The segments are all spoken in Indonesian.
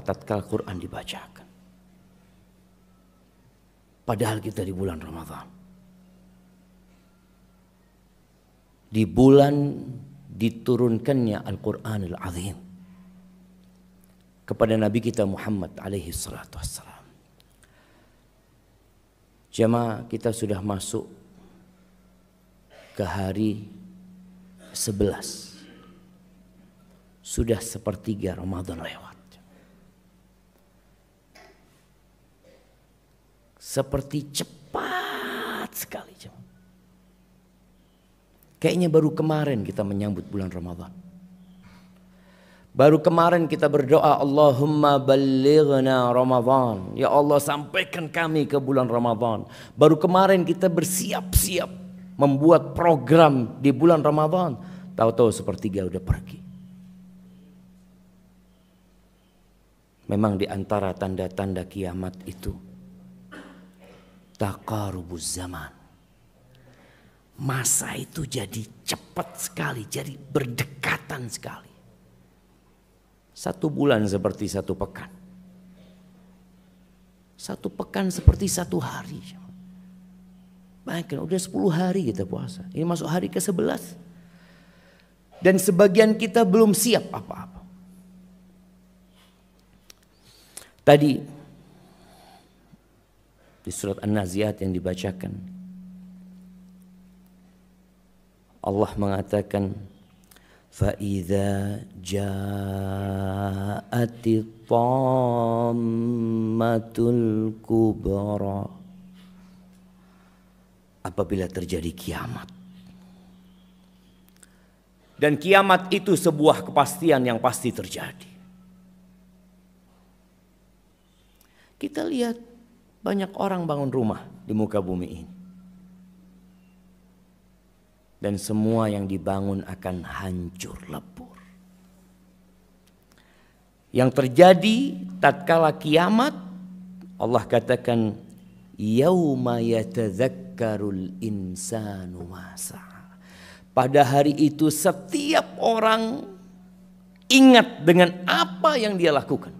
tatkala Quran dibacakan. Padahal kita di bulan Ramadan. Di bulan diturunkannya Al-Quranul Azim kepada Nabi kita Muhammad alaihi salatu wassalam. Jemaah, kita sudah masuk ke hari 11. Sudah sepertiga Ramadan lewat. Seperti cepat sekali. Kayaknya baru kemarin kita menyambut bulan Ramadan. Baru kemarin kita berdoa, Allahumma ballighna Ramadan. Ya Allah, sampaikan kami ke bulan Ramadan. Baru kemarin kita bersiap-siap membuat program di bulan Ramadan. Tahu-tahu sepertiga udah pergi. Memang di antara tanda-tanda kiamat itu taqarubuz zaman. Masa itu jadi cepat sekali, jadi berdekatan sekali. 1 bulan seperti 1 pekan. 1 pekan seperti 1 hari. Bayangkan udah 10 hari kita puasa. Ini masuk hari ke-11. Dan sebagian kita belum siap apa-apa. Tadi di surat An-Nazi'at yang dibacakan, Allah mengatakan, فَإِذَا جَاءَتِ الطَّامَّةُ الْكُبْرَى. Apabila terjadi kiamat. Dan kiamat itu sebuah kepastian yang pasti terjadi. Kita lihat banyak orang bangun rumah di muka bumi ini. Dan semua yang dibangun akan hancur lebur. Yang terjadi tatkala kiamat, Allah katakan, yauma yatadzakkarul insanu ma sa'a. Pada hari itu setiap orang ingat dengan apa yang dia lakukan.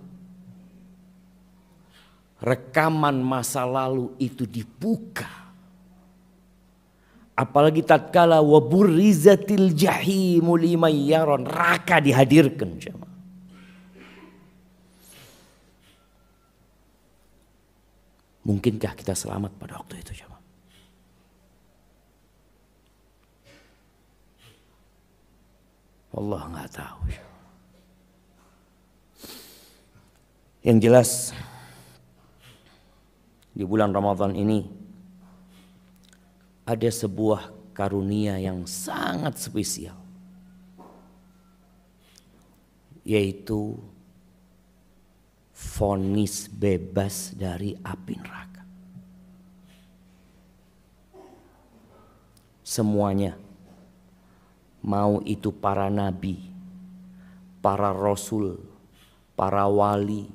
Rekaman masa lalu itu dibuka. Apalagi tatkala waburrizatil jahimu liman yaron, neraka dihadirkan, jemaah. Mungkinkah kita selamat pada waktu itu, jemaah? Allah nggak tahu. Yang jelas di bulan Ramadan ini ada sebuah karunia yang sangat spesial, yaitu vonis bebas dari api neraka. Semuanya, mau itu para nabi, para rasul, para wali,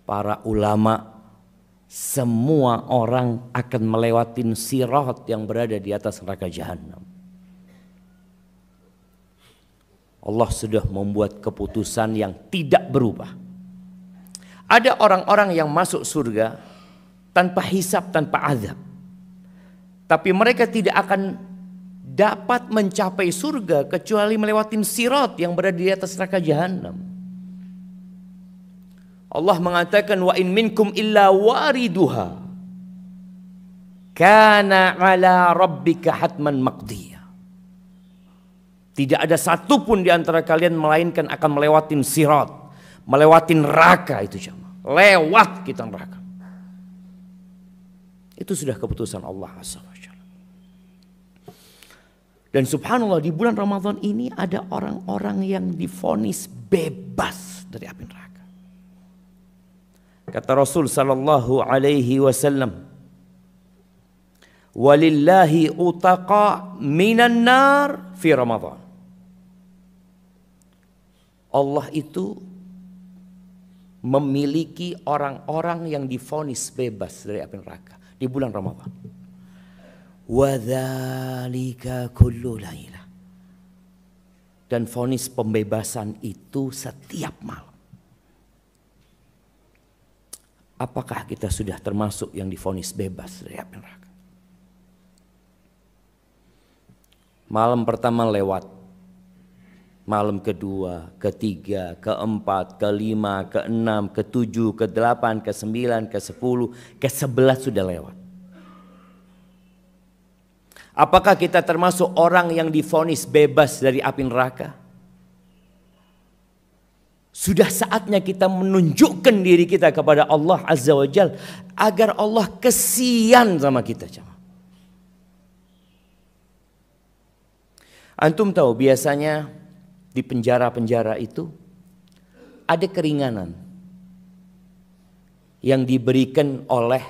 para ulama, semua orang akan melewatin sirat yang berada di atas neraka jahanam. Allah sudah membuat keputusan yang tidak berubah. Ada orang-orang yang masuk surga tanpa hisab, tanpa azab. Tapi mereka tidak akan dapat mencapai surga kecuali melewatin sirat yang berada di atas neraka jahanam. Allah mengatakan, wa in minkum illa wariduha kana ala rabbika hatman maqdiyah. Tidak ada satupun di antara kalian melainkan akan melewatin sirat, melewatin neraka itu, jemaah. Lewat kita neraka. Itu sudah keputusan Allah SWT. Dan subhanallah, di bulan Ramadan ini ada orang-orang yang divonis bebas dari api neraka. Kata Rasul sallallahu alaihi wasallam, walillahi utaqa minan nar fi Ramadan. Allah itu memiliki orang-orang yang divonis bebas dari api neraka di bulan Ramadan. Wa dzalika kullu lailah. Dan vonis pembebasan itu setiap malam. Apakah kita sudah termasuk yang divonis bebas dari api neraka? Malam pertama lewat, malam kedua, ketiga, keempat, kelima, keenam, ketujuh, kedelapan, kesembilan, kesepuluh, kesebelas sudah lewat. Apakah kita termasuk orang yang divonis bebas dari api neraka? Sudah saatnya kita menunjukkan diri kita kepada Allah Azza wa Jalla agar Allah kesian sama kita. Antum tahu biasanya di penjara-penjara itu ada keringanan yang diberikan oleh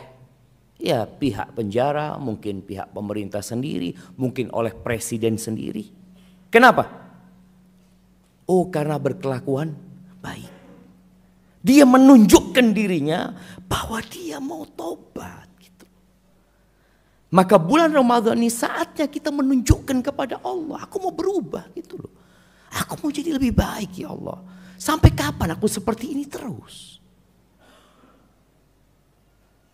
pihak penjara, mungkin pihak pemerintah sendiri, mungkin oleh presiden sendiri. Kenapa? Oh, karena berkelakuan baik. Dia menunjukkan dirinya bahwa dia mau tobat gitu. Maka bulan Ramadan ini saatnya kita menunjukkan kepada Allah, aku mau berubah gitu loh. Aku mau jadi lebih baik ya Allah. Sampai kapan aku seperti ini terus?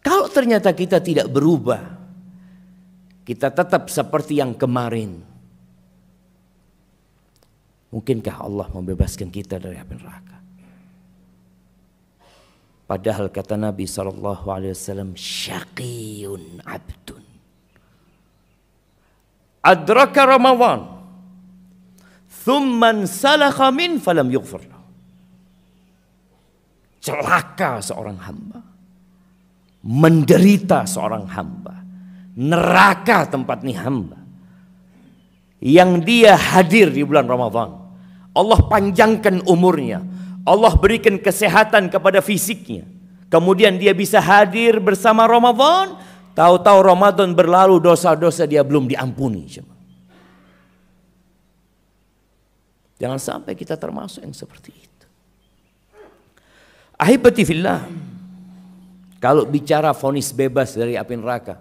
Kalau ternyata kita tidak berubah, kita tetap seperti yang kemarin, mungkinkah Allah membebaskan kita dari api neraka? Padahal kata Nabi SAW, syaqiyun abdun adraka Ramadan thumman salakha min falam yughfar lahu. Celaka seorang hamba, menderita seorang hamba, neraka tempatnya hamba yang dia hadir di bulan Ramadan. Allah panjangkan umurnya, Allah berikan kesehatan kepada fisiknya, kemudian dia bisa hadir bersama Ramadan. Tahu-tahu Ramadan berlalu, dosa-dosa dia belum diampuni. Jangan sampai kita termasuk yang seperti itu. Ahibati fillah, kalau bicara vonis bebas dari api neraka,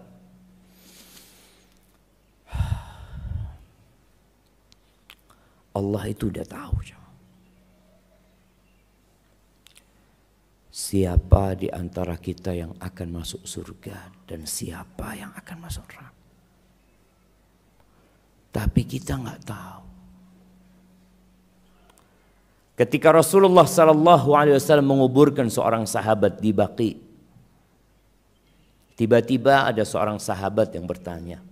Allah itu udah tahu siapa di antara kita yang akan masuk surga dan siapa yang akan masuk neraka. Tapi kita nggak tahu. Ketika Rasulullah SAW menguburkan seorang sahabat di Baqi, tiba-tiba ada seorang sahabat yang bertanya.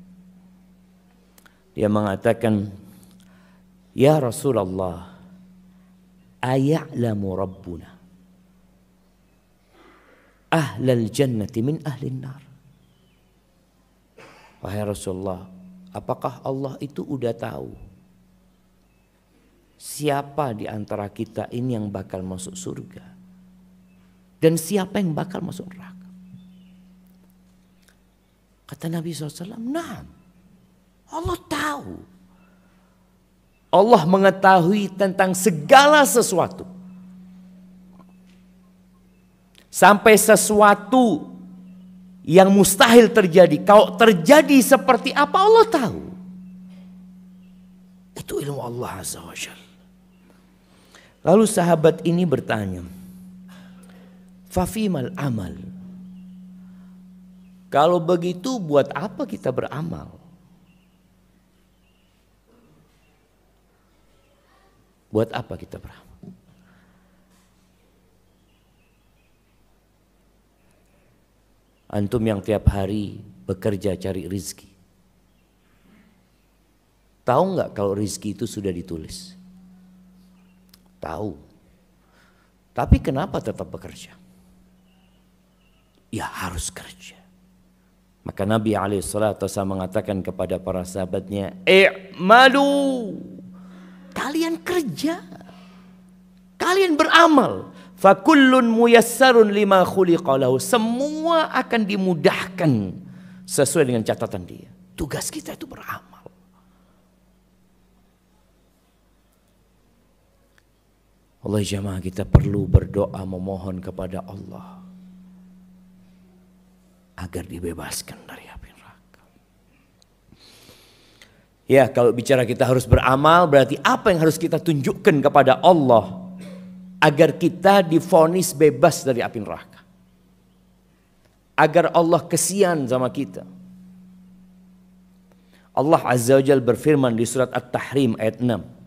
Dia mengatakan, "Ya Rasulullah, aya'lamu Rabbuna ahlal jannati min ahlin nar?" Wahai Rasulullah, apakah Allah itu udah tahu siapa di antara kita ini yang bakal masuk surga dan siapa yang bakal masuk neraka? Kata Nabi SAW, nah, Allah tahu. Allah mengetahui tentang segala sesuatu. Sampai sesuatu yang mustahil terjadi, kalau terjadi seperti apa Allah tahu. Itu ilmu Allah Azza wa Jalla. Lalu sahabat ini bertanya, "Fafimal amal?" Kalau begitu buat apa kita beramal? Buat apa kita beramal? Antum yang tiap hari bekerja cari rizki, tahu nggak kalau rizki itu sudah ditulis? Tahu. Tapi kenapa tetap bekerja? Ya harus kerja. Maka Nabi SAW mengatakan kepada para sahabatnya, "I'malu." Kalian kerja. Kalian beramal. Fakullun muyassarun lima khuliqa lahu. Semua akan dimudahkan sesuai dengan catatan dia. Tugas kita itu beramal. Allah jamaah, kita perlu berdoa memohon kepada Allah agar dibebaskan dari api neraka. Ya, kalau bicara kita harus beramal, berarti apa yang harus kita tunjukkan kepada Allah agar kita divonis bebas dari api neraka? agar Allah kesian sama kita. Allah Azza wa Jalla berfirman di surat At-Tahrim ayat 6.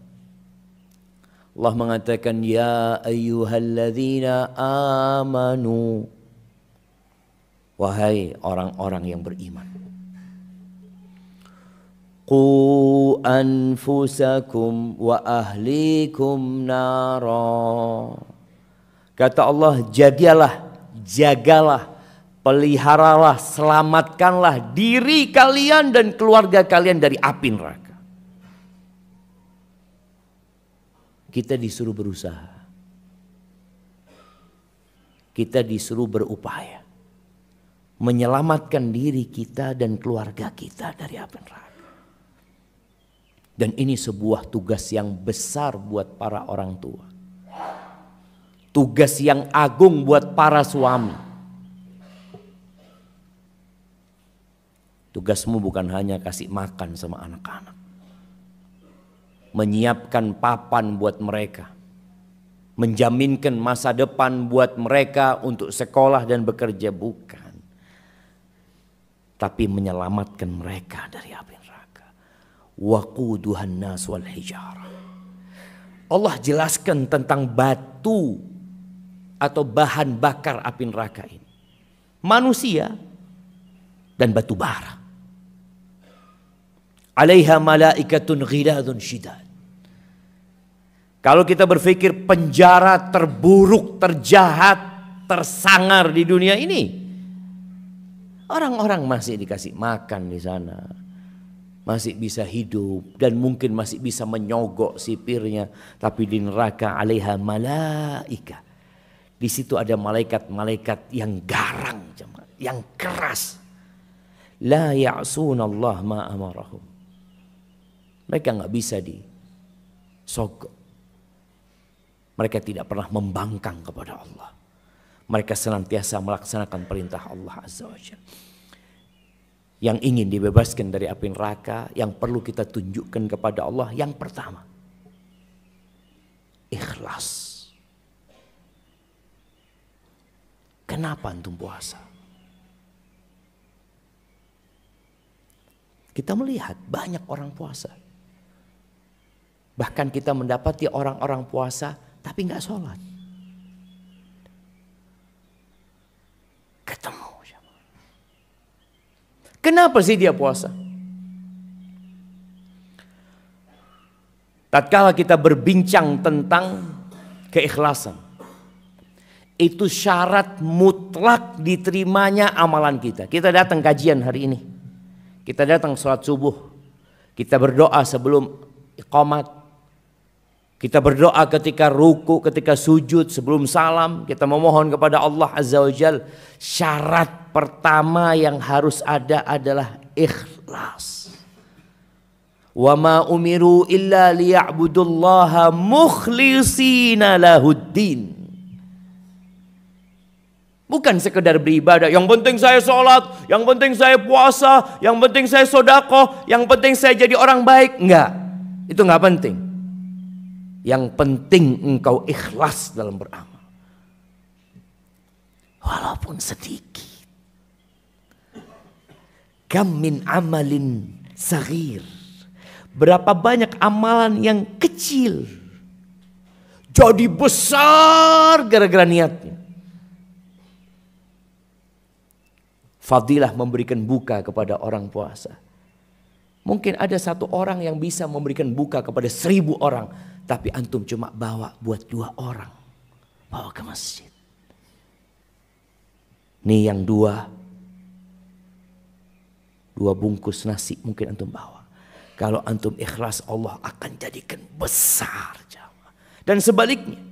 Allah mengatakan, ya ayyuhalladzina amanu, wahai orang-orang yang beriman, qu anfusakum wa ahlikum nara. Kata Allah, jagalah, peliharalah, selamatkanlah diri kalian dan keluarga kalian dari api neraka. Kita disuruh berusaha. Kita disuruh berupaya menyelamatkan diri kita dan keluarga kita dari api neraka. Dan ini sebuah tugas yang besar buat para orang tua. Tugas yang agung buat para suami. Tugasmu bukan hanya kasih makan sama anak-anak. Menyiapkan papan buat mereka. Menjaminkan masa depan buat mereka untuk sekolah dan bekerja, bukan. Tapi menyelamatkan mereka dari api neraka. Waquduhan nas wal hijarah. Allah jelaskan tentang batu atau bahan bakar api neraka ini. Manusia dan batu bara. Alaiha malaikatun ghiladun syidad. Kalau kita berpikir penjara terburuk, terjahat, tersangar di dunia ini, orang-orang masih dikasih makan di sana, masih bisa hidup dan mungkin masih bisa menyogok sipirnya. Tapi di neraka alaiha malaika, di situ ada malaikat-malaikat yang garang, yang keras. La ya'sunallah ma amarahum. Mereka nggak bisa disogok. Mereka tidak pernah membangkang kepada Allah. Mereka senantiasa melaksanakan perintah Allah Azza wa Jalla. Yang ingin dibebaskan dari api neraka, yang perlu kita tunjukkan kepada Allah, yang pertama, ikhlas. Kenapa antum puasa? Kita melihat banyak orang puasa. Bahkan kita mendapati orang-orang puasa tapi nggak sholat. Ketemu. Kenapa sih dia puasa? Tatkala kita berbincang tentang keikhlasan, itu syarat mutlak diterimanya amalan kita. Kita datang kajian hari ini, kita datang sholat subuh, kita berdoa sebelum iqamat, kita berdoa ketika ruku, ketika sujud, sebelum salam. Kita memohon kepada Allah Azza wa Jalla. Syarat pertama yang harus ada adalah ikhlas. Wa ma umiru illa liya'budullaha mukhlishina lahuddin. Bukan sekedar beribadah. Yang penting saya sholat, yang penting saya puasa, yang penting saya sedekah, yang penting saya jadi orang baik. Enggak, itu enggak penting. Yang penting engkau ikhlas dalam beramal. Walaupun sedikit. Kam min amalin saghir. Berapa banyak amalan yang kecil jadi besar gara-gara niatnya. Fadilah memberikan buka kepada orang puasa. Mungkin ada satu orang yang bisa memberikan buka kepada 1000 orang. Tapi antum cuma bawa buat 2 orang. Bawa ke masjid. Nih yang 2 bungkus nasi mungkin antum bawa. Kalau antum ikhlas, Allah akan jadikan besar. Dan sebaliknya.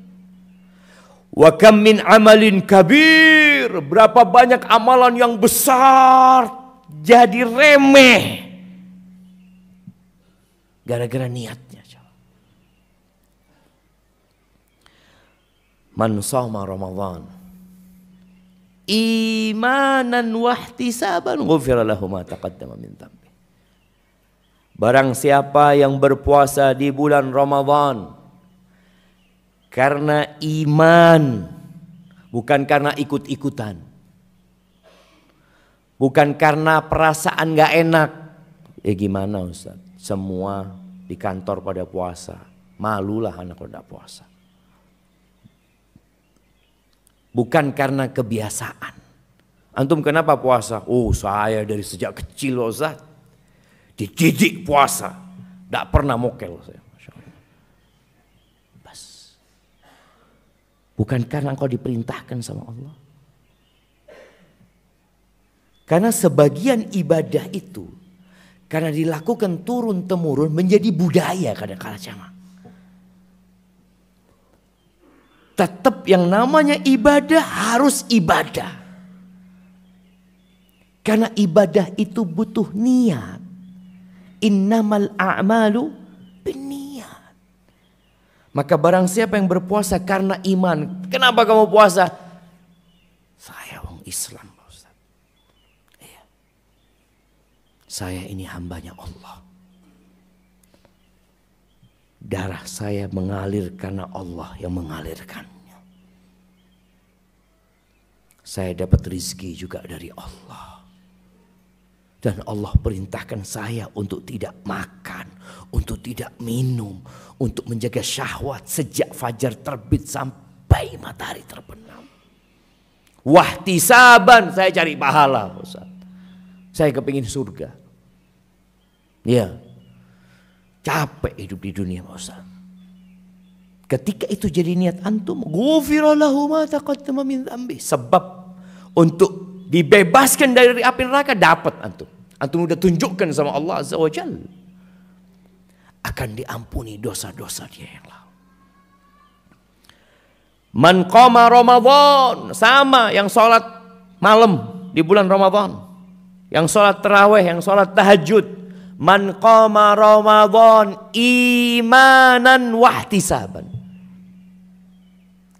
Wa kam min amalin kabir. Berapa banyak amalan yang besar jadi remeh. Gara-gara niatnya. Man shoma Ramadan imanan wahtisaban ghufira lahu ma taqaddama min dhanbi. Barang siapa yang berpuasa di bulan Ramadan karena iman, bukan karena ikut-ikutan. Bukan karena perasaan gak enak. Gimana Ustaz? Semua di kantor pada puasa. Malulah anak udah puasa. Bukan karena kebiasaan. Antum kenapa puasa? Oh, saya dari sejak kecil Ustaz dididik puasa. Tidak pernah mokel saya. Masya Allah. Bas. Bukan karena engkau diperintahkan sama Allah. Karena sebagian ibadah itu karena dilakukan turun-temurun menjadi budaya kadang-kadang jamaah. Tetap yang namanya ibadah harus ibadah. Karena ibadah itu butuh niat. Innamal a'malu binniyat. Maka barang siapa yang berpuasa karena iman. Kenapa kamu puasa? Saya orang Islam Pak Ustaz. Iya. Saya ini hambanya Allah. Darah saya mengalir karena Allah yang mengalirkannya. Saya dapat rezeki juga dari Allah. Dan Allah perintahkan saya untuk tidak makan, untuk tidak minum, untuk menjaga syahwat sejak fajar terbit sampai matahari terbenam. Wahtisaban, saya cari pahala Ustaz. Saya kepingin surga. Ya. Capek hidup di dunia Pak Ustaz. Ketika itu jadi niat antum, ghufira lahu ma taqaddama min dzambi. Sebab untuk dibebaskan dari api neraka dapat antum. Antum udah tunjukkan sama Allah Azza wa Jalla. Akan diampuni dosa-dosa dia yang lalu. Man qama Ramadan, sama yang sholat malam di bulan Ramadan. Yang sholat tarawih, yang sholat tahajud. Man qama Ramadan imanan wahtisaban.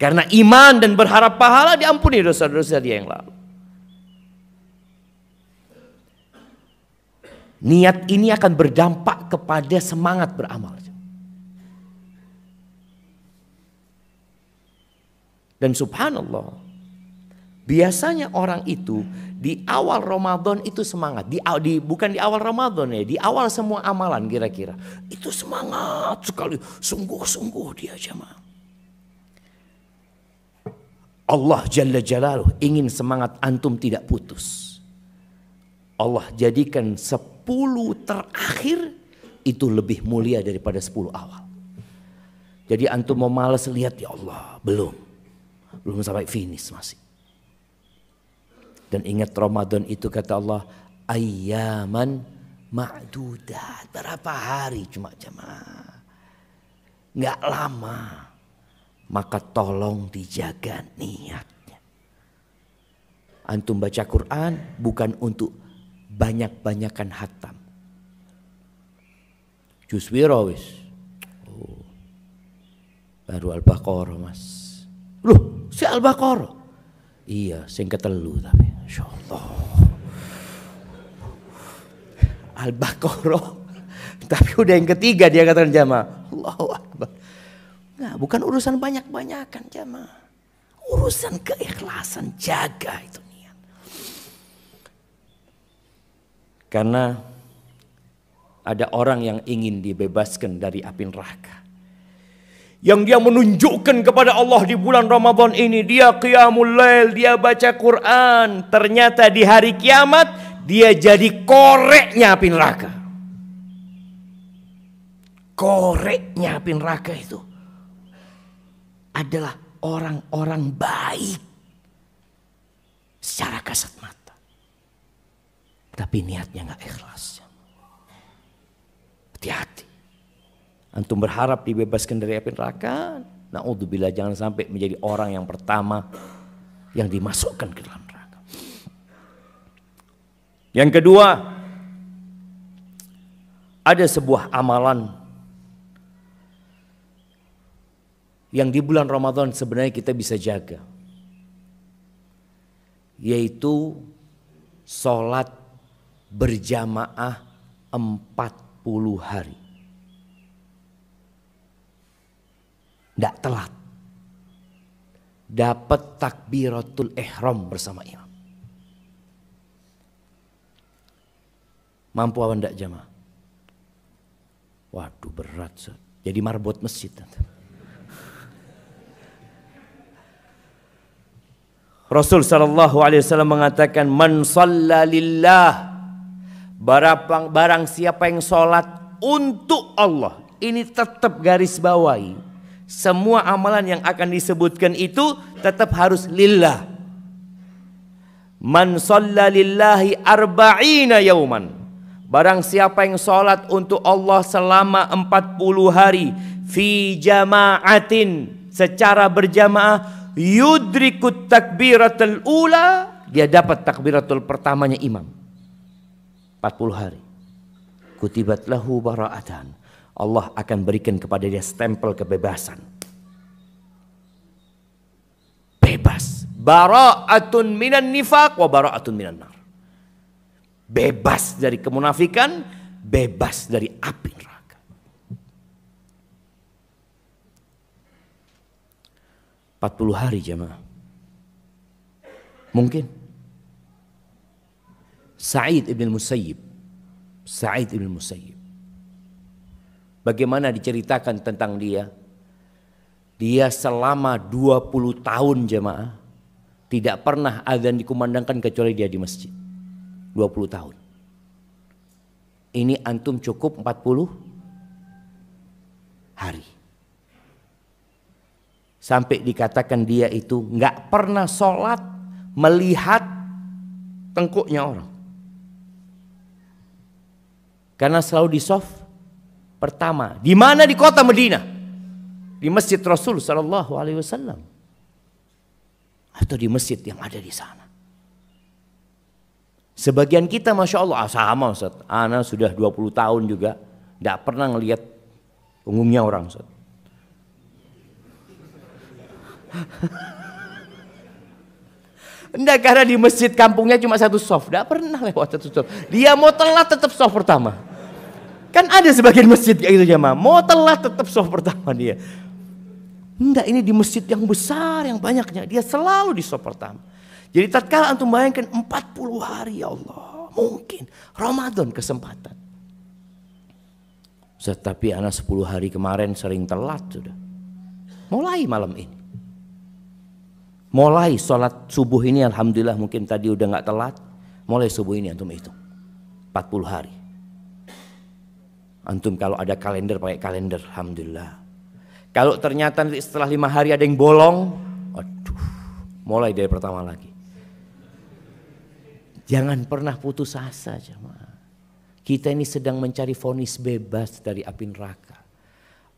Karena iman dan berharap pahala diampuni dosa-dosa dia yang lalu. Niat ini akan berdampak kepada semangat beramal. Dan subhanallah, biasanya orang itu di awal Ramadan itu semangat. Bukan di awal Ramadan ya, di awal semua amalan kira-kira. Itu semangat sekali, sungguh-sungguh dia jemaah. Allah Jalla Jalaluh ingin semangat antum tidak putus. Allah jadikan 10 terakhir itu lebih mulia daripada 10 awal. Jadi antum mau malas lihat, ya Allah, belum sampai finish masih. Dan ingat Ramadan itu kata Allah, ayyaman ma'dudat. Berapa hari cuma jemaah. Nggak lama. Maka tolong dijaga niatnya. Antum baca Quran bukan untuk banyak-banyakan hatam. Juz wiro wis. Oh. Baru Al-Baqarah Mas. Loh, si Al-Baqarah. Iya, sing ketelu tapi insyaallah. Al-Baqarah. Tapi udah yang ketiga dia katakan jamaah. Allahu Akbar. Nah, bukan urusan banyak-banyakan jamaah. Urusan keikhlasan, jaga itu niat. Karena ada orang yang ingin dibebaskan dari api neraka. Yang dia menunjukkan kepada Allah di bulan Ramadan ini. Dia qiyamul lail, dia baca Quran. Ternyata di hari kiamat dia jadi koreknya api neraka. Koreknya api neraka itu adalah orang-orang baik secara kasat mata. Tapi niatnya gak ikhlas. Hati-hati. Antum berharap dibebaskan dari api neraka, na'udzubillah, jangan sampai menjadi orang yang pertama yang dimasukkan ke dalam neraka. Yang kedua, ada sebuah amalan yang di bulan Ramadan sebenarnya kita bisa jaga, yaitu sholat berjamaah 40 hari. Tidak telat. Dapat takbiratul ihram bersama imam. Mampu apa enggak jamaah? Waduh berat. Jadi marbot masjid. Rasul sallallahu alaihi wasallam mengatakan, man shalla lillah, barang siapa yang sholat untuk Allah. Ini tetap garis bawahi, semua amalan yang akan disebutkan itu tetap harus lillah. Man shalla lillahi arba'ina yauman, barang siapa yang sholat untuk Allah selama 40 hari, fi jama'atin, secara berjamaah, yudrikut takbiratul ula, dia dapat takbiratul pertamanya imam. 40 hari. Kutibat lahu bara'atan, Allah akan berikan kepada dia stempel kebebasan. Bebas. Bara'atun minan nifaq wa bara'atun minan nar. Bebas dari kemunafikan, bebas dari api neraka. – 40 hari jemaah. Mungkin Sa'id ibn Musayyib, bagaimana diceritakan tentang dia? Dia selama 20 tahun jemaah tidak pernah azan dikumandangkan kecuali dia di masjid. 20 tahun. Ini antum cukup 40 hari. Sampai dikatakan dia itu nggak pernah sholat melihat tengkuknya orang. Karena selalu di shaf pertama. Di mana? Di kota Madinah. Di masjid Rasul sallallahu alaihi wasallam. Atau di masjid yang ada di sana. Sebagian kita Masya Allah, sama Ustaz. Ana sudah 20 tahun juga tidak pernah ngelihat punggungnya orang Ustaz. Enggak, karena di masjid kampungnya cuma satu shaf, tidak pernah lewat satu shaf. Dia mau telat tetap shaf pertama. Kan ada sebagian masjid kayak gitu jamaah, mau telat tetap shaf pertama dia. Enggak, ini di masjid yang besar, yang banyaknya, dia selalu di shaf pertama. Jadi tatkala antum bayangkan 40 hari, ya Allah, mungkin Ramadan kesempatan. Tapi anak 10 hari kemarin sering telat sudah. Mulai malam ini. Mulai sholat subuh ini alhamdulillah, mungkin tadi udah gak telat. Mulai subuh ini antum hitung 40 hari. Antum kalau ada kalender pakai kalender, alhamdulillah. Kalau ternyata setelah 5 hari ada yang bolong, aduh, mulai dari pertama lagi. Jangan pernah putus asa jemaah. Kita ini sedang mencari vonis bebas dari api neraka.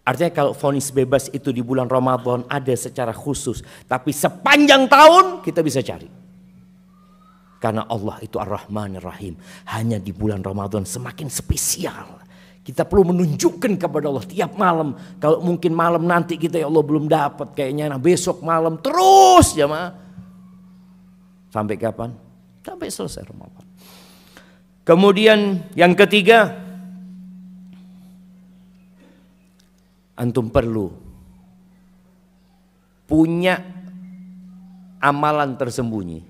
Artinya kalau vonis bebas itu di bulan Ramadan ada secara khusus. Tapi sepanjang tahun kita bisa cari. Karena Allah itu Ar-Rahman Ar-Rahim. Hanya di bulan Ramadan semakin spesial. Kita perlu menunjukkan kepada Allah tiap malam. Kalau mungkin malam nanti kita ya Allah belum dapat. Kayaknya besok malam terus jemaah. Sampai kapan? Sampai selesai Ramadan. Kemudian yang ketiga, antum perlu punya amalan tersembunyi,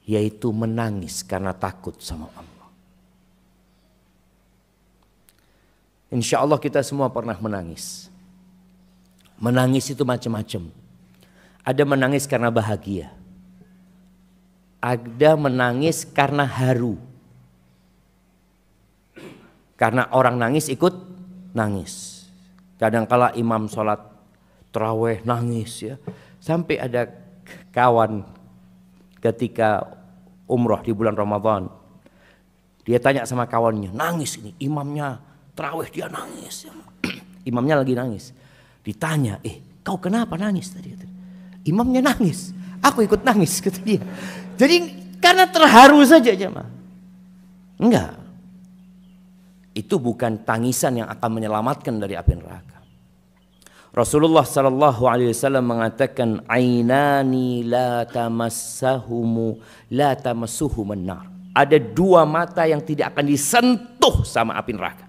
yaitu menangis karena takut sama Allah. Insya Allah kita semua pernah menangis. Menangis itu macam-macam. Ada menangis karena bahagia. Ada menangis karena haru. Karena orang nangis ikut nangis. Kadangkala imam sholat tarawih nangis ya. Sampai ada kawan ketika umroh di bulan Ramadan. Dia tanya sama kawannya, nangis ini imamnya tarawih dia nangis. Imamnya lagi nangis. Ditanya, kau kenapa nangis tadi? Imamnya nangis, aku ikut nangis kata dia. Jadi karena terharu saja jemaah. Enggak. Itu bukan tangisan yang akan menyelamatkan dari api neraka. Rasulullah sallallahu alaihi wasallam mengatakan, ainani la tamassuhumun nar. Ada dua mata yang tidak akan disentuh sama api neraka.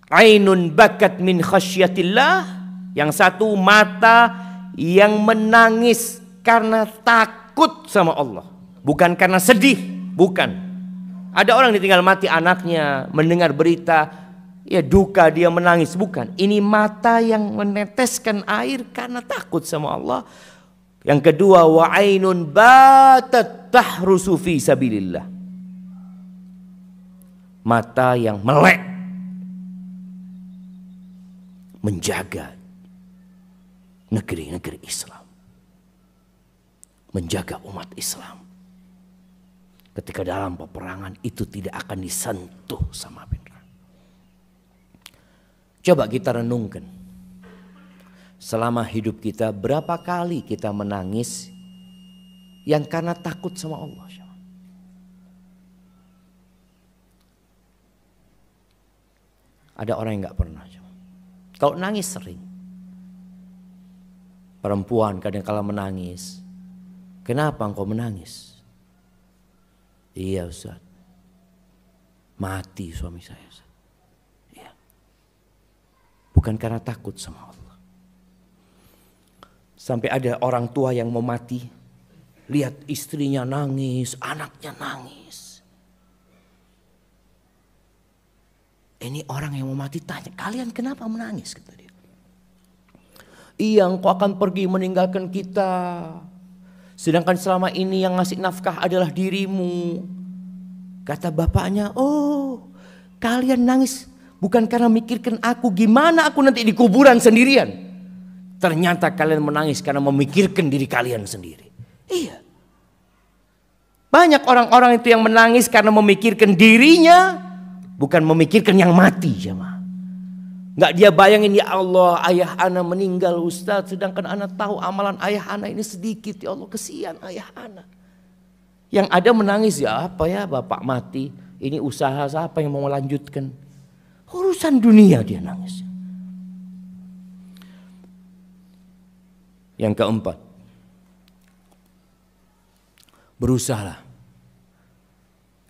Ainun bakat min khasyatillah, yang satu mata yang menangis karena takut sama Allah, bukan karena sedih, bukan. Ada orang ditinggal mati anaknya, mendengar berita, ya duka dia menangis. Bukan, ini mata yang meneteskan air karena takut sama Allah. Yang kedua, wa ainun batat tahrusu fi sabilillah. Mata yang melek menjaga negeri-negeri Islam, menjaga umat Islam. Ketika dalam peperangan itu tidak akan disentuh sama api neraka. Coba kita renungkan. Selama hidup kita berapa kali kita menangis yang karena takut sama Allah. Ada orang yang gak pernah. Kalau nangis sering. Perempuan kadang kala menangis. Kenapa engkau menangis? Iya Ustaz, mati suami saya Ustaz. Iya. Bukan karena takut sama Allah. Sampai ada orang tua yang mau mati, lihat istrinya nangis, anaknya nangis. Ini orang yang mau mati tanya, kalian kenapa menangis? Kata dia. Iya, engkau akan pergi meninggalkan kita. Sedangkan selama ini yang ngasih nafkah adalah dirimu. Kata bapaknya, oh kalian nangis bukan karena mikirkan aku, gimana aku nanti di kuburan sendirian. Ternyata kalian menangis karena memikirkan diri kalian sendiri. Iya. Banyak orang-orang itu yang menangis karena memikirkan dirinya, bukan memikirkan yang mati. Jemaah. Nggak dia bayangin, ya Allah ayah ana meninggal Ustaz, sedangkan ana tahu amalan ayah ana ini sedikit. Ya Allah kesian ayah ana. Yang ada menangis, ya apa ya bapak mati, ini usaha siapa yang mau melanjutkan. Urusan dunia dia nangis. Yang keempat, berusahalah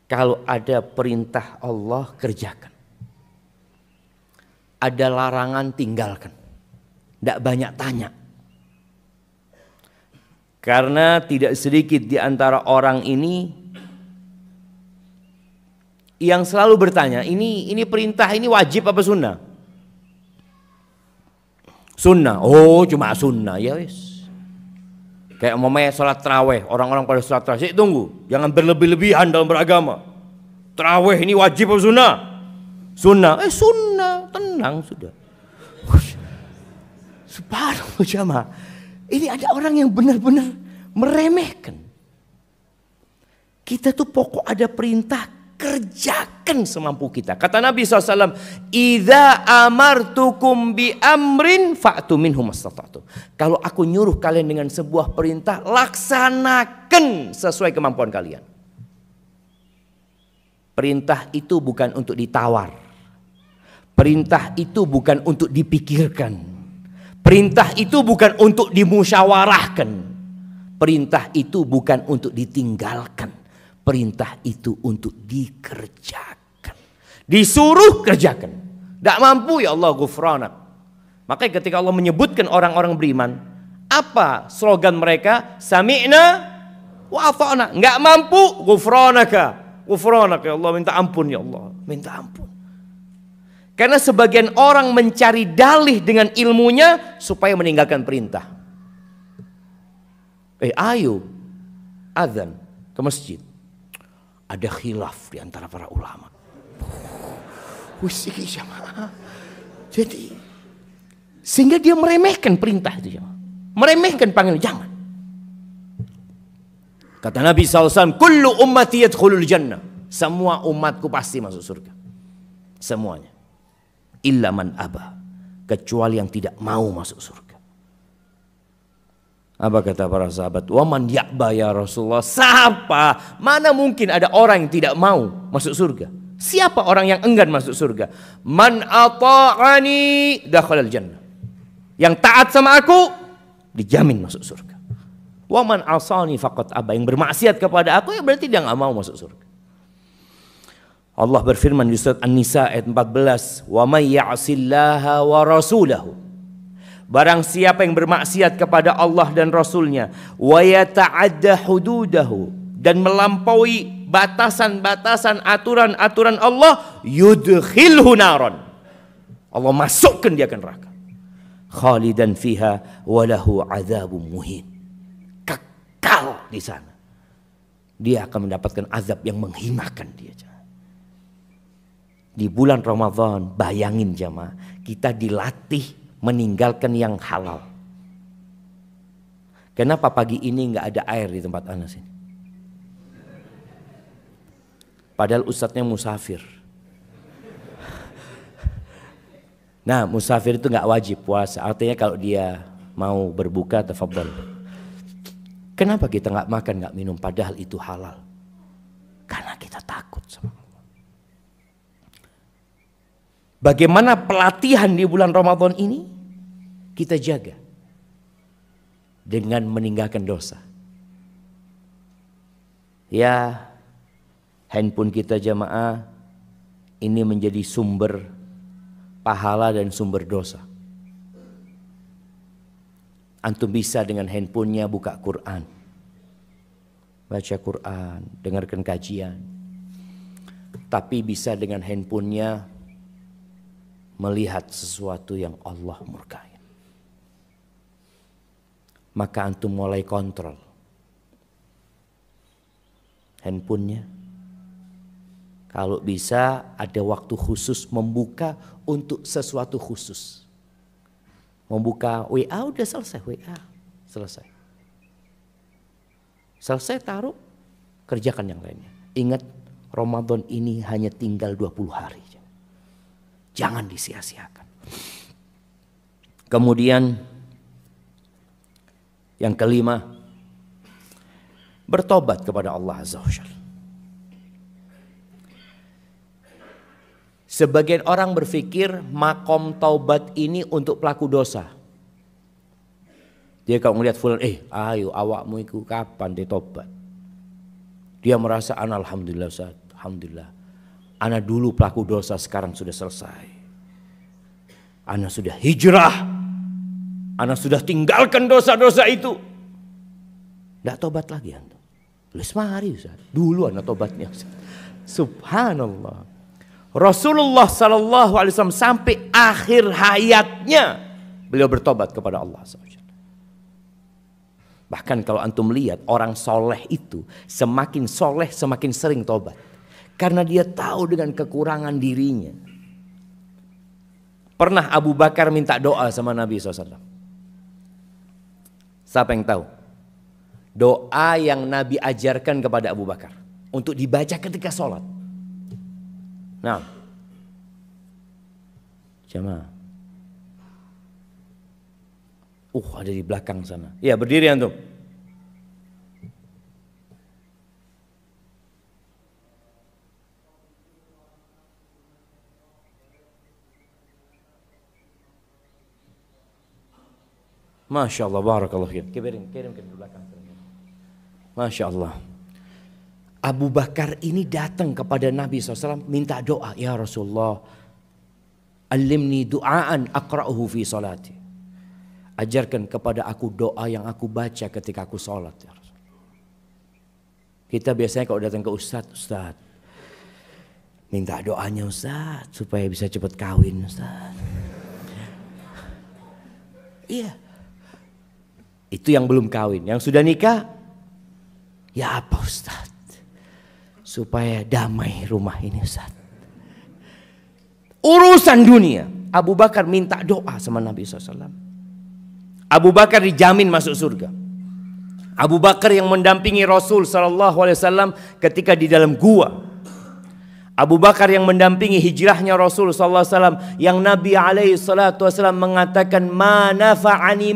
kalau ada perintah Allah kerjakan. Ada larangan tinggalkan. Tidak banyak tanya. Karena tidak sedikit di antara orang ini yang selalu bertanya, ini perintah ini wajib apa sunnah? Sunnah. Oh cuma sunnah, ya wis. Kayak umpamanya sholat tarawih, orang-orang pada sholat tarawih, tunggu, jangan berlebih-lebihan dalam beragama. Tarawih ini wajib apa sunnah? Sunnah. Sunnah, tenang sudah. Subhanallah jamaah. Ini ada orang yang benar-benar meremehkan. Kita tuh pokok ada perintah, kerjakan semampu kita. Kata Nabi SAW, "Idza amartukum bi amrin fa'tu minhu mastata'tum." Kalau aku nyuruh kalian dengan sebuah perintah, laksanakan sesuai kemampuan kalian. Perintah itu bukan untuk ditawar. Perintah itu bukan untuk dipikirkan. Perintah itu bukan untuk dimusyawarahkan. Perintah itu bukan untuk ditinggalkan. Perintah itu untuk dikerjakan. Disuruh kerjakan. Tidak mampu, ya Allah ghufranak. Makanya ketika Allah menyebutkan orang-orang beriman, apa slogan mereka? Sami'na wa ata'na. Enggak mampu, ghufranaka. Ghufranak ya Allah, minta ampun ya Allah, minta ampun. Karena sebagian orang mencari dalih dengan ilmunya supaya meninggalkan perintah. Ayo azan ke masjid. Ada khilaf di antara para ulama. Jadi sehingga dia meremehkan perintah itu, meremehkan panggilan, jangan. Kata Nabi SAW, kullu ummati yadkhulul jannah. Semua umatku pasti masuk surga. Semuanya. Illa man aba. Kecuali yang tidak mau masuk surga. Apa kata para sahabat? Wa man ya'ba ya Rasulullah. Siapa? Mana mungkin ada orang yang tidak mau masuk surga? Siapa orang yang enggan masuk surga? Man ata'ani dakhalal jannah. Yang taat sama aku, dijamin masuk surga. Wa man asani faqad aba. Yang bermaksiat kepada aku, ya berarti dia nggak mau masuk surga. Allah berfirman di surat An-Nisa ayat 14, "Wa may ya'sillaha wa rasulahu." Barang siapa yang bermaksiat kepada Allah dan Rasulnya, wa yata'adda hududahu, dan melampaui batasan-batasan aturan-aturan Allah, yudkhilhu naron. Allah masukkan dia ke neraka. Khalidan fiha walahu adzabun muhin. Kekal di sana. Dia akan mendapatkan azab yang menghinakan dia. Di bulan Ramadan, bayangin jamaah, kita dilatih meninggalkan yang halal. Kenapa pagi ini nggak ada air di tempat Anas ini? Padahal ustadznya musafir. Nah, musafir itu nggak wajib puasa. Artinya kalau dia mau berbuka, tafadhal. Kenapa kita nggak makan, nggak minum, padahal itu halal? Karena kita takut sama Allah. Bagaimana pelatihan di bulan Ramadan ini? Kita jaga dengan meninggalkan dosa. Ya, handphone kita jamaah ini menjadi sumber pahala dan sumber dosa. Antum bisa dengan handphonenya buka Quran, baca Quran, dengarkan kajian. Tapi bisa dengan handphonenya melihat sesuatu yang Allah murkai. Maka antum mulai kontrol handphonenya. Kalau bisa ada waktu khusus membuka untuk sesuatu khusus. Membuka WA udah selesai, WA selesai. Selesai taruh, kerjakan yang lainnya. Ingat, Ramadan ini hanya tinggal 20 hari. Jangan disia-siakan. Kemudian yang kelima, bertobat kepada Allah Azza wa Jalla. Sebagian orang berpikir makom taubat ini untuk pelaku dosa. Dia kalau melihat fulan, ayo awakmu itu kapan ditobat? Dia merasa, alhamdulillah Ustaz, alhamdulillah. Ana dulu pelaku dosa, sekarang sudah selesai. Ana sudah hijrah. Ana sudah tinggalkan dosa-dosa itu. Tidak tobat lagi antum. Mari Ustaz. Dulu ana tobatnya Ustaz. Subhanallah. Rasulullah sallallahu alaihi wasallam sampai akhir hayatnya beliau bertobat kepada Allah SWT. Bahkan kalau antum lihat orang soleh itu semakin soleh semakin sering tobat. Karena dia tahu dengan kekurangan dirinya. Pernah Abu Bakar minta doa sama Nabi SAW. Siapa yang tahu? Doa yang Nabi ajarkan kepada Abu Bakar. Untuk dibaca ketika sholat. Nah, jamaah. Ada di belakang sana. Ya, berdiri antum. Masya Allah, barakallahu fiik. Kirim ke belakang. Masya Allah. Abu Bakar ini datang kepada Nabi SAW minta doa. Ya Rasulullah, alimni du'aan aqra'uhu fi salati. Ajarkan kepada aku doa yang aku baca ketika aku sholat. Ya Rasulullah. Kita biasanya kalau datang ke Ustaz, minta doanya Ustaz supaya bisa cepat kawin Ustaz. Iya. Itu yang belum kawin. Yang sudah nikah, ya apa Ustaz? Supaya damai rumah ini Ustaz. Urusan dunia. Abu Bakar minta doa sama Nabi SAW. Abu Bakar dijamin masuk surga. Abu Bakar yang mendampingi Rasul SAW ketika di dalam gua. Abu Bakar yang mendampingi hijrahnya Rasul SAW. Yang Nabi SAW mengatakan, ma nafa'ani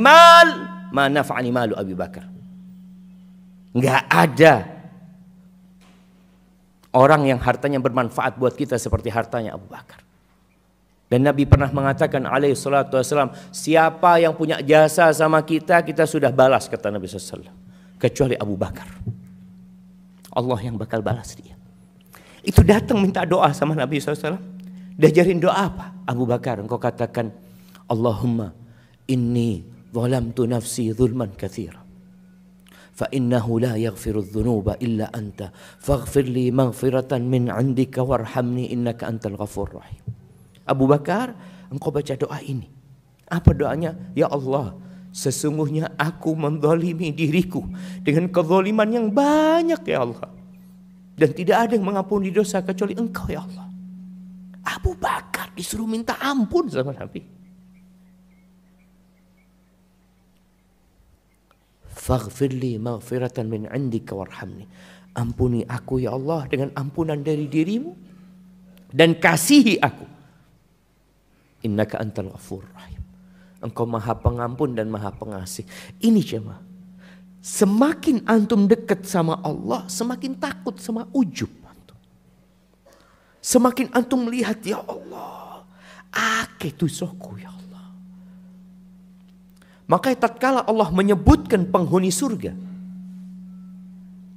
malu Abu Bakar. Enggak ada orang yang hartanya bermanfaat buat kita seperti hartanya Abu Bakar. Dan Nabi pernah mengatakan alaihi salatu wassalam, siapa yang punya jasa sama kita, kita sudah balas, kata Nabi SAW. Kecuali Abu Bakar. Allah yang bakal balas dia. Itu datang minta doa sama Nabi SAW. Diajarin doa apa? Abu Bakar, engkau katakan, Allahumma inni zalamtu nafsi zulman katsira. fa innahu la yaghfiru dzunuba illa anta faghfir li maghfiratan min 'indika warhamni innaka antal ghafurur rahim. Abu Bakar, engkau baca doa ini. Apa doanya? Ya Allah, sesungguhnya aku menzalimi diriku dengan kezaliman yang banyak ya Allah. Dan tidak ada yang mengampuni dosa kecuali Engkau ya Allah. Abu Bakar disuruh minta ampun sama Nabi. Faghfirli maghfiratan min 'indika warhamni. Ampuni aku ya Allah dengan ampunan dari dirimu dan kasihi aku. Innaka antal ghafurur rahim. Engkau maha pengampun dan maha pengasih. Ini jemaah. Semakin antum dekat sama Allah, semakin takut sama ujub antum. Semakin antum melihat, ya Allah, ake tusoku ya Allah. Maka tatkala Allah menyebutkan penghuni surga,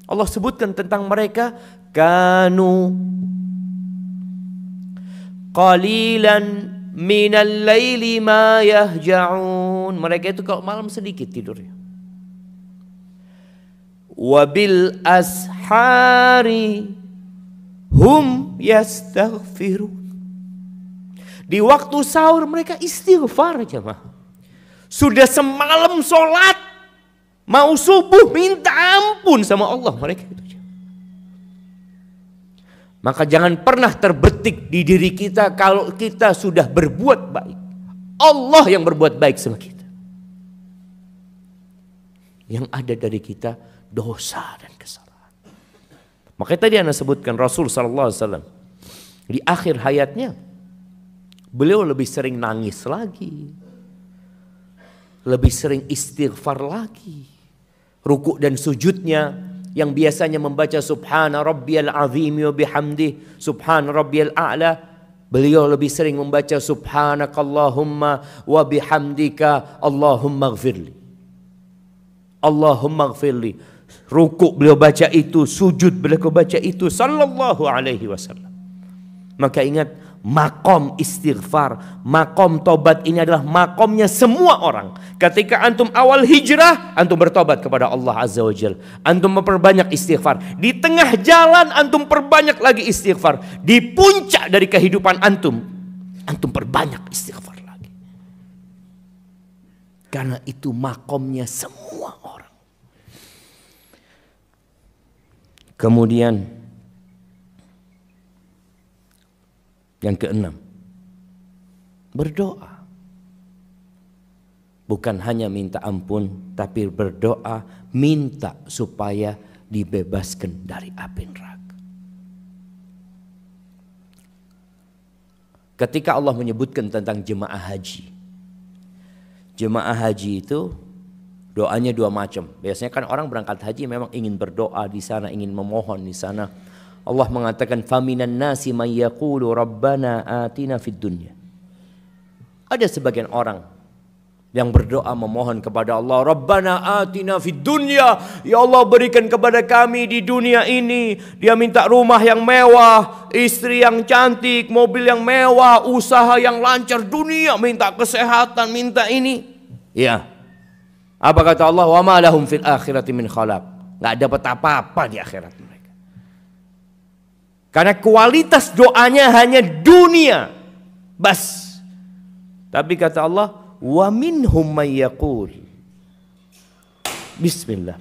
Allah sebutkan tentang mereka, kanu qalilan minal laili ma yahja'un. Mereka itu kalau malam sedikit tidurnya. Wabil ashari hum yastaghfirun. Di waktu sahur mereka istighfar jemaah. Sudah semalam sholat, mau subuh minta ampun sama Allah mereka itu. Maka jangan pernah terbetik di diri kita kalau kita sudah berbuat baik. Allah yang berbuat baik sama kita. Yang ada dari kita dosa dan kesalahan. Makanya tadi Anda sebutkan Rasul SAW di akhir hayatnya beliau lebih sering nangis lagi, lebih sering istighfar lagi. Rukuk dan sujudnya yang biasanya membaca Subhana Rabbiyal Azim wa bihamdi Subhana Rabbiyal A'la, beliau lebih sering membaca Subhanakallahumma wa bihamdika Allahumma gfirli. Allahumma gfirli. Rukuk beliau baca itu, sujud beliau baca itu sallallahu alaihi wasallam. Maka ingat, makom istighfar, makom tobat ini adalah makomnya semua orang. Ketika antum awal hijrah, antum bertobat kepada Allah Azza wa Jalla. Antum memperbanyak istighfar. Di tengah jalan antum perbanyak lagi istighfar. Di puncak dari kehidupan antum, antum perbanyak istighfar lagi. Karena itu makomnya semua orang. Kemudian yang keenam, berdoa. Bukan hanya minta ampun, tapi berdoa minta supaya dibebaskan dari api neraka. Ketika Allah menyebutkan tentang jemaah haji. Jemaah haji itu doanya dua macam. Biasanya kan orang berangkat haji memang ingin berdoa di sana, ingin memohon di sana. Allah mengatakan faminan nasi may yaqulu rabbana atina fid dunya. Ada sebagian orang yang berdoa memohon kepada Allah, Rabbana atina fid dunya, ya Allah berikan kepada kami di dunia ini. Dia minta rumah yang mewah, istri yang cantik, mobil yang mewah, usaha yang lancar, dunia, minta kesehatan, minta ini. Ya. Apa kata Allah? Wa ma lahum fil akhirati min khalaq. Enggak dapat apa-apa di akhirat mereka. Karena kualitas doanya hanya dunia. Bas. Tapi kata Allah, wa minhum may yaqul. Bismillah.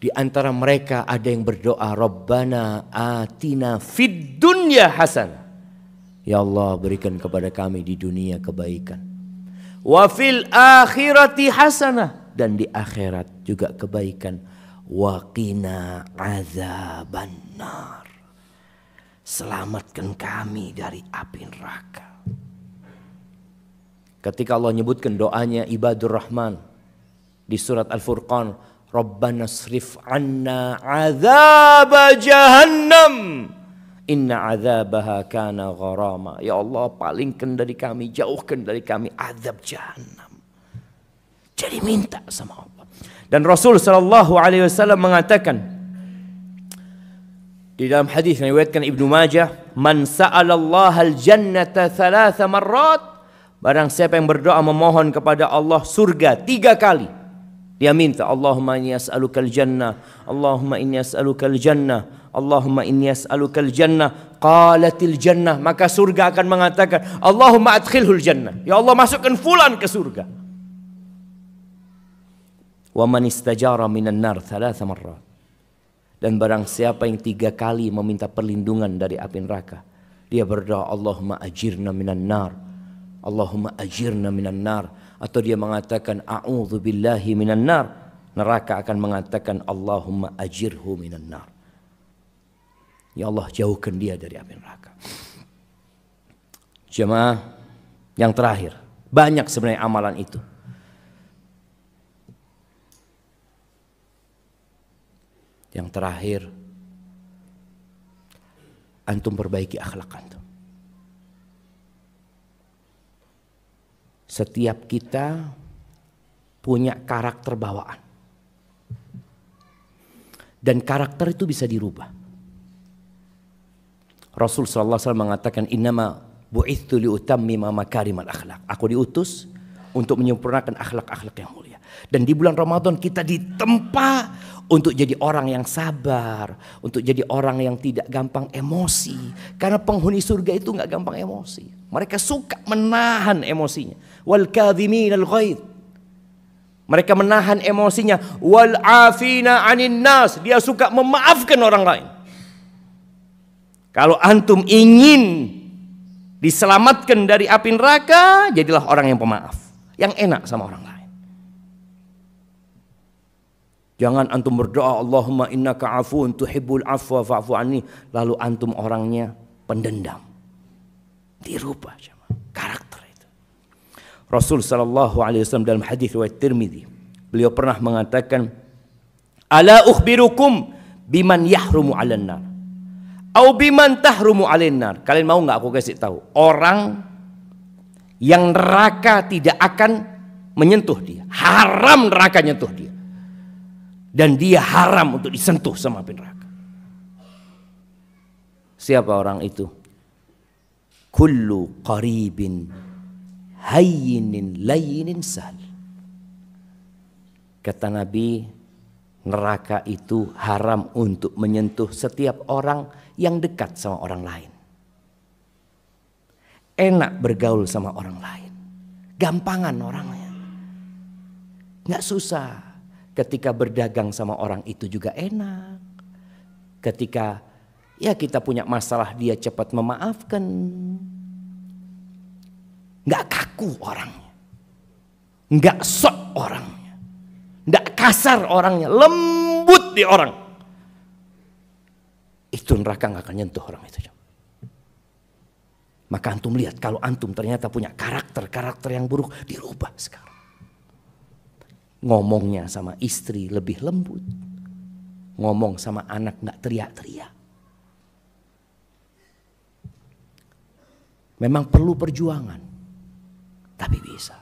Di antara mereka ada yang berdoa, Rabbana atina fid dunya hasanah. Ya Allah, berikan kepada kami di dunia kebaikan. Wa fil akhirati hasanah, dan di akhirat juga kebaikan. Wa qina azabannar, selamatkan kami dari api neraka. Ketika Allah menyebutkan doanya ibadur rahman di surat Al-Furqan, Rabbana srif anna azab jahannam inna azabaha kana gharama. Ya Allah, palingkan dari kami, jauhkan dari kami azab jahannam. Jadi minta sama Allah. Dan Rasul sallallahu alaihi wasallam mengatakan di dalam hadis yang diriwayatkan Ibnu Majah, man sa'alallaha al-jannata 3 marrat, barang siapa yang berdoa memohon kepada Allah surga 3 kali. Dia minta, Allahumma inni as'alukal jannah, Allahumma inni as'alukal jannah, Allahumma inni as'alukal jannah. Qalatil jannah, maka surga akan mengatakan, Allahumma adkhilhul jannah. Ya Allah, masukkan fulan ke surga. Wa man istajara minan nar 3 marrat. Dan barang siapa yang 3 kali meminta perlindungan dari api neraka, dia berdoa, Allahumma ajirna minan nar, Allahumma ajirna minan nar. Atau dia mengatakan, a'udzu billahi minan nar, neraka akan mengatakan, Allahumma ajirhu minan nar. Ya Allah, jauhkan dia dari api neraka. Jemaah, yang terakhir, banyak sebenarnya amalan itu. Yang terakhir, antum perbaiki akhlak antum. Setiap kita punya karakter bawaan. Dan karakter itu bisa dirubah. Rasul SAW mengatakan, innama bu'ithu liutammima makarimal akhlak. Aku diutus untuk menyempurnakan akhlak-akhlak yang mulia. Dan di bulan Ramadan kita ditempa untuk jadi orang yang sabar, untuk jadi orang yang tidak gampang emosi. Karena penghuni surga itu nggak gampang emosi. Mereka suka menahan emosinya. Wal kadhiminal ghaidh. Mereka menahan emosinya. Wal afina 'anin nas. Dia suka memaafkan orang lain. Kalau antum ingin diselamatkan dari api neraka, jadilah orang yang pemaaf, yang enak sama orang lain. Jangan antum berdoa, Allahumma innaka afuun tuhibbul afwa fa'fu anni, lalu antum orangnya pendendam. Dirubah karakter itu. Rasul sallallahu alaihi wasallam dalam hadis riwayat Tirmidzi, beliau pernah mengatakan, ala ukhbirukum biman yahrumu 'alan nar au biman tahrumu 'alain nar. Kalian mau enggak aku kasih tahu orang yang neraka tidak akan menyentuh dia, haram neraka nyentuh dia. Dan dia haram untuk disentuh sama api neraka. Siapa orang itu? Kullu qaribin hayyinin layyinin sahal. Kata Nabi, neraka itu haram untuk menyentuh setiap orang yang dekat sama orang lain. Enak bergaul sama orang lain. Gampangan orangnya. Nggak susah. Ketika berdagang sama orang itu juga enak. Ketika ya kita punya masalah dia cepat memaafkan. Nggak kaku orangnya. Nggak sok orangnya. Nggak kasar orangnya. Lembut di orang. Itu neraka nggak akan nyentuh orang itu. Maka antum lihat kalau antum ternyata punya karakter yang buruk, dirubah sekarang. Ngomongnya sama istri lebih lembut. Ngomong sama anak nggak teriak-teriak. Memang perlu perjuangan. Tapi bisa.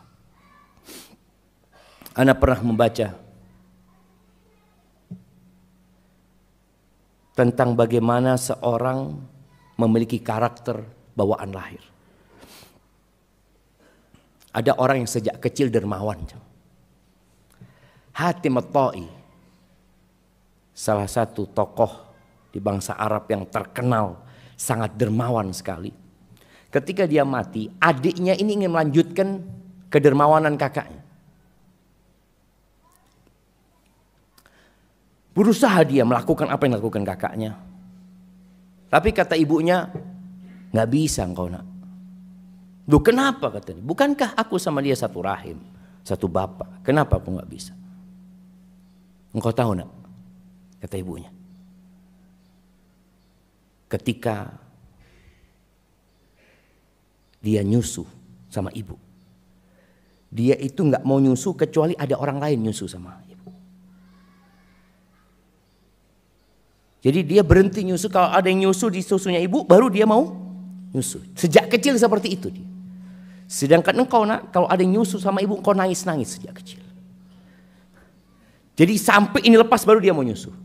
Ana pernah membaca tentang bagaimana seorang memiliki karakter bawaan lahir. Ada orang yang sejak kecil dermawan. Hatim at-Ta'i, salah satu tokoh di bangsa Arab yang terkenal, sangat dermawan sekali. Ketika dia mati, adiknya ini ingin melanjutkan kedermawanan kakaknya. Berusaha dia melakukan apa yang dilakukan kakaknya. Tapi kata ibunya, nggak bisa engkau nak. Duh, kenapa katanya? Bukankah aku sama dia satu rahim, satu bapak? Kenapa aku nggak bisa? Engkau tahu nak? Kata ibunya. Ketika dia nyusu sama ibu, dia itu nggak mau nyusu kecuali ada orang lain nyusu sama ibu. Jadi dia berhenti nyusu kalau ada yang nyusu di susunya ibu, baru dia mau nyusu. Sejak kecil seperti itu dia. Sedangkan engkau nak, kalau ada yang nyusu sama ibu, engkau nangis-nangis sejak kecil. Jadi sampai ini lepas baru dia mau nyusu.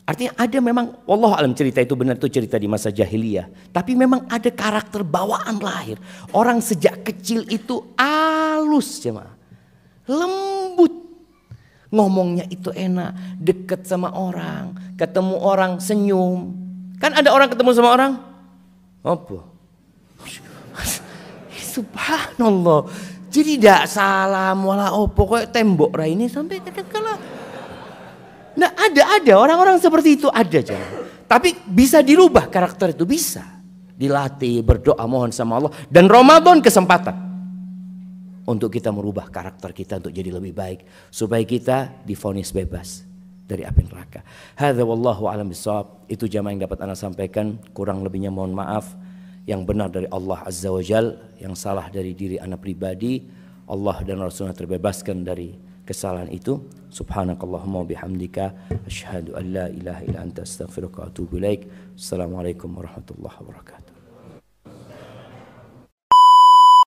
Artinya ada memang, wallahu alam cerita itu benar, itu cerita di masa jahiliyah. Tapi memang ada karakter bawaan lahir. Orang sejak kecil itu halus jemaah. Lembut. Ngomongnya itu enak, deket sama orang, ketemu orang senyum. Kan ada orang ketemu sama orang, apa? Subhanallah. Jadi tidak salam wala opo kayak tembok rai ini sampai kadang-kala. Nah ada orang-orang seperti itu ada jangan. Tapi bisa dirubah karakter itu, bisa dilatih, berdoa mohon sama Allah, dan Ramadan kesempatan untuk kita merubah karakter kita untuk jadi lebih baik supaya kita divonis bebas dari api neraka. Hadza wallahu a'lam bishawab. Itu jamaah yang dapat Anda sampaikan, kurang lebihnya mohon maaf. Yang benar dari Allah Azza wa Jal, yang salah dari diri Anda pribadi, Allah dan Rasulnya terbebaskan dari kesalahan itu. Subhanakallahumma bihamdika asyhadu an la ilaha illa anta astaghfiruka wa atubu ilaik. Assalamualaikum warahmatullahi wabarakatuh.